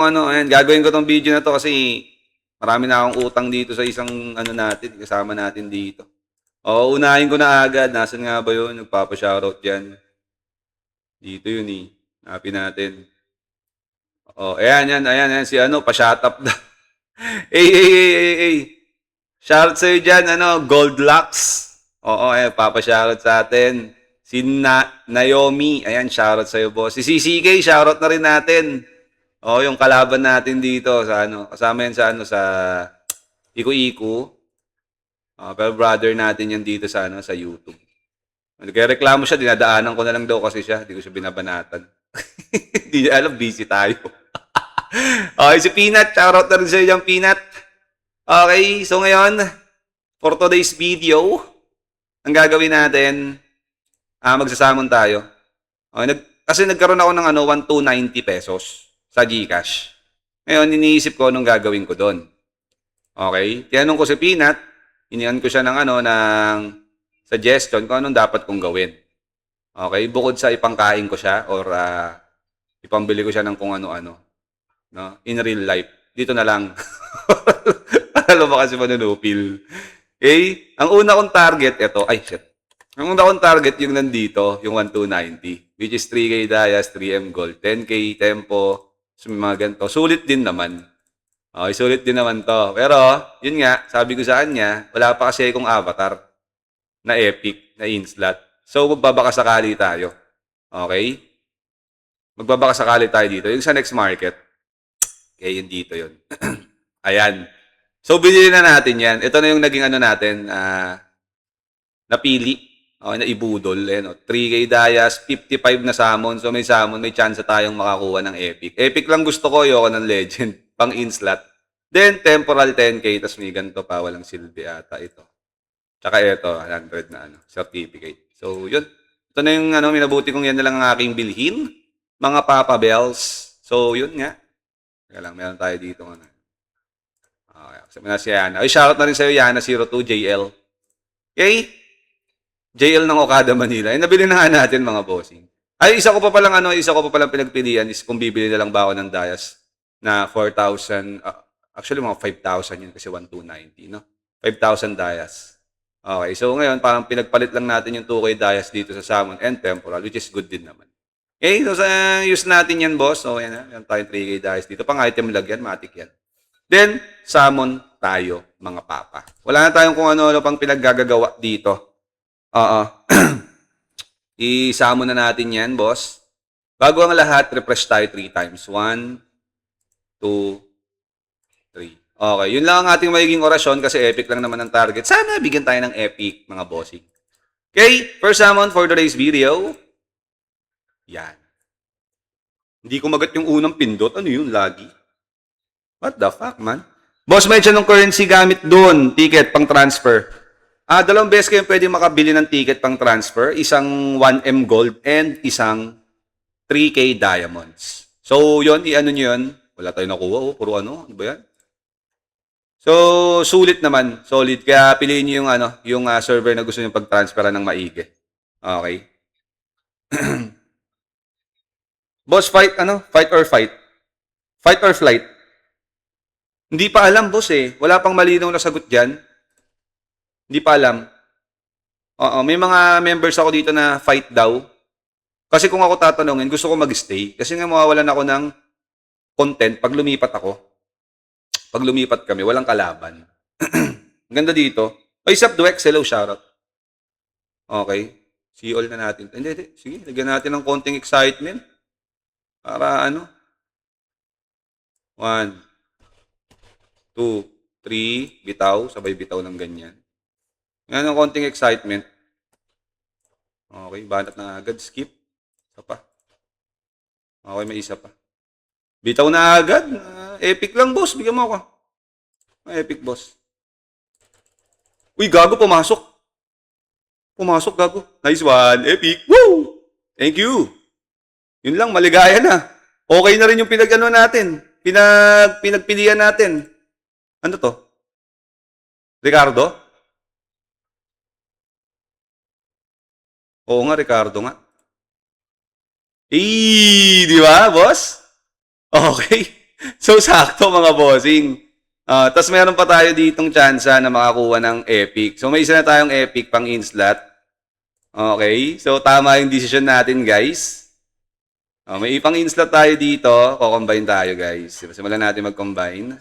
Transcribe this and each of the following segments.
Ano, ayan, gagawin ko tong video na to kasi marami na akong utang dito sa isang ano natin, kasama natin dito. Oo, unahin ko na agad. Nasaan nga ba yun? Nagpapa-shoutout dyan. Dito yun eh. Hanapin natin. Oh, ayan, si ano, pa-shout up na. Hey. Shoutout sa'yo dyan, ano, Goldlocks. Oo, ayan, papa-shoutout sa atin. Si Naomi, ayan, shoutout sa'yo, boss. Si CCK, shoutout na rin natin. Oo, yung kalaban natin dito sa ano, kasama yan sa ano, sa Iku-Iku. Pero brother natin yan dito sa ano, sa YouTube. Nagreklamo siya, dinadaanan ko na lang daw kasi siya, hindi ko siya binabanatan. Hindi niya alam, busy tayo. Okay, si Peanut, shoutout na rin sa'yo dyan, Peanut. Okay, so ngayon, for today's video, ang gagawin natin, magsasamon tayo. Okay, kasi nagkaroon ako ng ano, 1,290 pesos sa GCash. Ngayon, iniisip ko anong gagawin ko doon. Okay? Tinanong ko si Peanut, inian ko siya ng ano, ng suggestion kung anong dapat kong gawin. Okay? Bukod sa ipangkain ko siya or ipambili ko siya ng kung ano-ano. No? In real life. Dito na lang. Para lumakas yung manunupil. Okay? Ang una kong target, ito. Ay, shit. Ang una kong target yung nandito, yung 1,290. Which is 3K Dias, 3M Gold, 10K Tempo, so mga ganito. Sulit din naman. Okay, sulit din naman to. Pero, yun nga, sabi ko sa kanya, wala pa kasi akong avatar na epic, na in-slot. So, magbabakasakali tayo. Okay? Magbabakasakali tayo dito. Yung sa next market, okay, yun dito yun. Ayan. So, binili na natin yan. Ito na yung naging ano natin, napili. Okay, na ibudol. Ayan, 3K Dias, 55 na salmon. So, may salmon, may chance tayong makakuha ng epic. Epic lang gusto ko, ayoko ng legend. Pang in-slot. Then, temporal 10K, tapos may ganito pa, walang silbi ata ito. Tsaka ito, 100 na ano, certificate. So, yun. Ito na yung ano, minabuti kong yan na lang ang aking bilhin. Mga Papa Bells. So, yun nga. Teka lang, meron tayo dito. Ano. Okay, sabi na si Yana. Ay, shoutout na rin sa'yo, Yana02JL. Okay? JL ng Okada, Manila. Eh, nabili na nga natin, mga bossing. Ay, isa ko pa palang pinagpilian is kung bibili na lang ba ako ng Dias na 4,000, actually mga 5,000 yun kasi 1,290, no? 5,000 Dias. Okay, so ngayon parang pinagpalit lang natin yung 2K Dias dito sa Salmon and Temporal, which is good din naman. Okay, so sa use natin yan, boss. So, yan na. Yan tayong 3K Dias dito. Pang item lagyan, matik yan. Then, Salmon tayo, mga papa. Wala na tayong kung ano-ano pang pinaggagawa dito. Oo. Isama na natin yan, boss. Bago ang lahat, refresh tayo 3 times. 1, 2, 3. Okay, yun lang ang ating magiging orasyon kasi epic lang naman ang target. Sana bigyan tayo ng epic, mga bossing. Okay, first summon for today's video. Yan. Hindi ko magat yung unang pindot. Ano yun, lagi? What the fuck, man? Boss, may siya ng currency gamit doon. Ticket pang transfer. Dalawang beses kayo pwede makabili ng ticket pang transfer. Isang 1M gold and isang 3K diamonds. So, yun, i-ano nyo yun. Wala tayo nakuha. Oh, puro ano. Ano ba yan? So, sulit naman. Solid. Kaya piliin nyo yung, ano, yung server na gusto nyo pag-transferan ng maigi. Okay. Boss, fight, ano? Fight or fight? Fight or flight? Hindi pa alam, boss eh. Wala pang malinaw na sagot dyan. Hindi pa alam. Oo, may mga members ako dito na fight daw. Kasi kung ako tatanungin, gusto ko mag-stay. Kasi nga mawawalan ako ng content pag lumipat ako. Pag lumipat kami, walang kalaban. Ang ganda dito. Ay, Sup Dwex, hello, shoutout. Okay. See all na natin. Hindi. Sige, lagyan natin ng konting excitement. Para ano? 1, 2, 3, bitaw. Sabay bitaw ng ganyan. Ngayon ng konting excitement. Okay, banat na agad. Skip. Isa pa. Okay, may isa pa. Bitaw na agad. Epic lang, boss. Bigyan mo ako. Epic, boss. Uy, gago, pumasok. Pumasok, gago. Nice one. Epic. Woo! Thank you. Yun lang, maligaya na. Okay na rin yung pinag-ano natin. Pinagpilian natin. Ano to? Ricardo? Oo nga, Ricardo nga. Di ba, boss? Okay. So, sakto mga bossing. Tapos meron pa tayo ditong tsansa na makakuha ng epic. So, may isa na tayong epic pang in-slot. Okay? So, tama yung decision natin, guys. May ipang in-slot tayo dito. Ko-combine tayo, guys. Simulan natin mag-combine.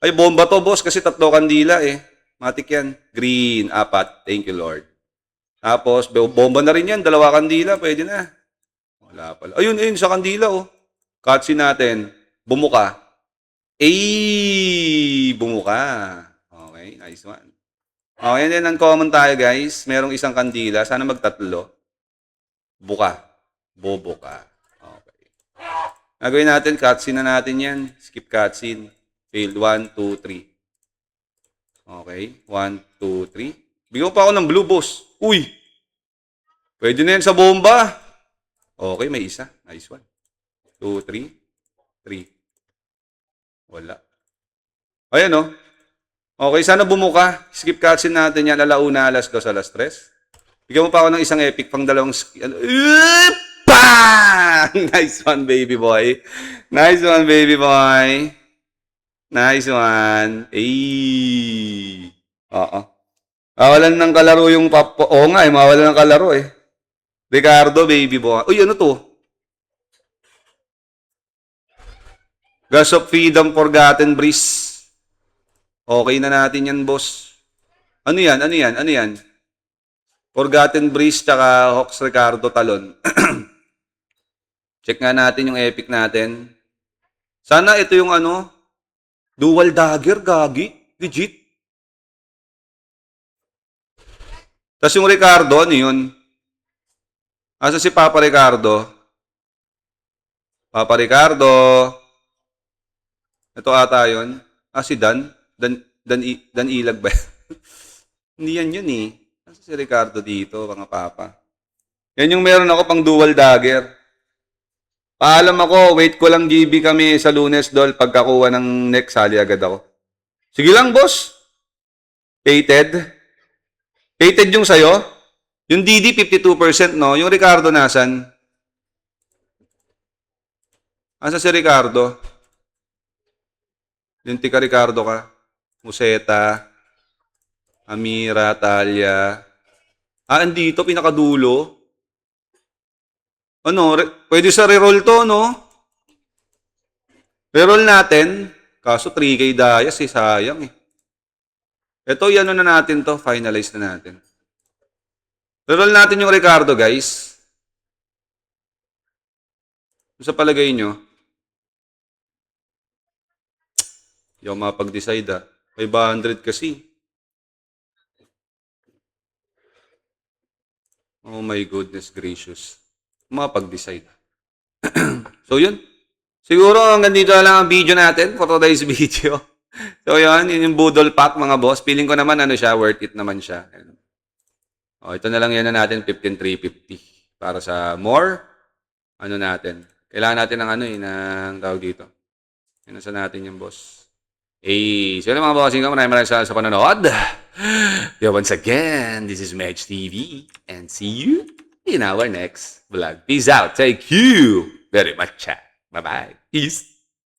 Ay, bomba to, boss, kasi 3 kandila eh. Matik yan. Green, 4. Thank you, Lord. Tapos, bomba na rin yan. 2 kandila, pwede na. Wala pala. Ayun, sa kandila, oh. Cutscene natin. Bumuka. Bumuka. Okay, nice one. Okay, and then uncommon tayo, guys. Merong isang kandila. Sana magtatlo. Buka. Boboka. Okay. Nagawin natin, cutscene na natin yan. Skip cutscene. Failed. 1, 2, 3. Okay. 1, 2, 3. Bigyan mo pa ako ng blue, boss. Uy! Pwede na yan sa bomba. Okay, may isa. Nice one. 2, 3. 3. Wala. Ayan, oh. Okay, sana bumuka. Skip cutscene natin yan. Alauna, alas 2, alas 3. Bigyan mo pa ako ng isang epic pang 2. Bang! Nice one, baby boy. Nice one, baby boy. Nice one. Oo. Mawalan ng kalaro yung papo. Oo nga, mawalan ng kalaro eh. Ricardo, baby boy. Uy, ano to? Gas of Freedom, Forgotten Breeze. Okay na natin yan, boss. Ano yan? Forgotten Breeze tsaka Hawks Ricardo Talon. Check nga natin yung epic natin. Sana ito yung dual dagger, gagi. Legit. Tapos yung Ricardo, ano yun? Asa si Papa Ricardo? Papa Ricardo. Ito ata yun. Si Dan. Dan Ilag ba? Hindi yan yun eh. Asa si Ricardo dito, mga papa? Yan yung meron ako pang dual dagger. Paalam ako, wait ko lang GB kami sa Lunes, Dol. Pagkakuha ng next, sali agad ako. Sige lang, boss. Pated. Pated yung sayo. Yung DD, 52%, no? Yung Ricardo nasan? Asa si Ricardo? Yung tika Ricardo ka? Museta. Amira, Talia. Andito, pinakadulo. Pwede sa reroll to, no? Reroll natin. Kaso 3K Dayas, sayang eh. Ito, na natin to. Finalize na natin. Reroll natin yung Ricardo, guys. Sa palagay nyo, hindi ako mapag-decide 500 kasi. Oh my goodness gracious. Mapag-decide. So yun. Siguro hanggang dito na lang ang video natin for today's video. So yun yung Budol Pack mga boss. Feeling ko naman siya, worth it naman siya. Ito na lang yan na natin, 15,350. Para sa more, natin. Kailangan natin ng ng tawag dito. Sa natin yung boss. So yun mga bossing ko, maraming salamat sa panonood. Once again, this is Medj TV. And see you in our next vlog. Peace out. Thank you very much. Bye-bye. Peace.